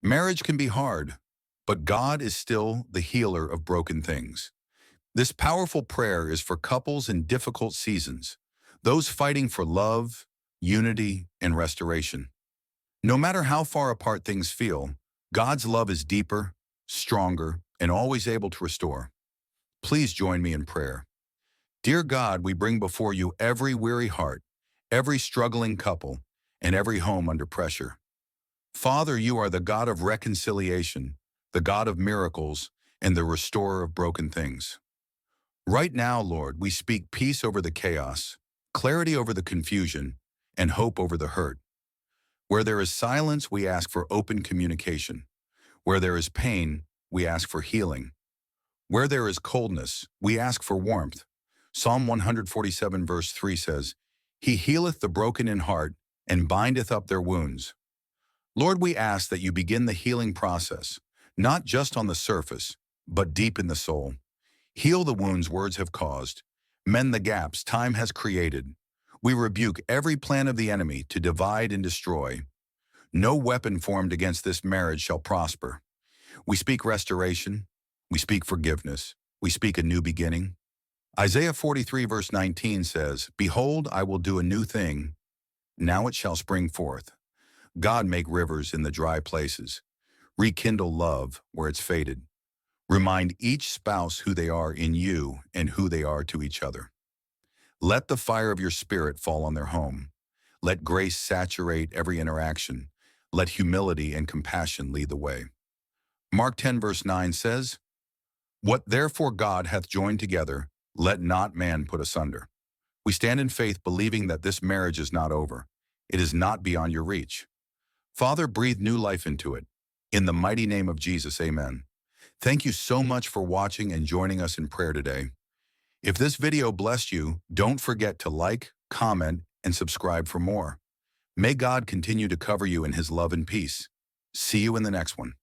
Marriage can be hard, but God is still the healer of broken things. This powerful prayer is for couples in difficult seasons, those fighting for love, unity, and restoration. No matter how far apart things feel, God's love is deeper, stronger, and always able to restore. Please join me in prayer. Dear God, we bring before you every weary heart, every struggling couple, and every home under pressure. Father, you are the God of reconciliation, the God of miracles, and the restorer of broken things. Right now, Lord, we speak peace over the chaos, clarity over the confusion, and hope over the hurt. Where there is silence, we ask for open communication. Where there is pain, we ask for healing. Where there is coldness, we ask for warmth. Psalm 147 verse 3 says, He healeth the broken in heart and bindeth up their wounds. Lord, we ask that you begin the healing process, not just on the surface, but deep in the soul. Heal the wounds words have caused. Mend the gaps time has created. We rebuke every plan of the enemy to divide and destroy. No weapon formed against this marriage shall prosper. We speak restoration. We speak forgiveness. We speak a new beginning. Isaiah 43 verse 19 says, Behold, I will do a new thing. Now it shall spring forth. God, make rivers in the dry places. Rekindle love where it's faded. Remind each spouse who they are in you and who they are to each other. Let the fire of your spirit fall on their home. Let grace saturate every interaction. Let humility and compassion lead the way. Mark 10 verse 9 says, What therefore God hath joined together, let not man put asunder. We stand in faith believing that this marriage is not over. It is not beyond your reach. Father, breathe new life into it. In the mighty name of Jesus, amen. Thank you so much for watching and joining us in prayer today. If this video blessed you, don't forget to like, comment, and subscribe for more. May God continue to cover you in his love and peace. See you in the next one.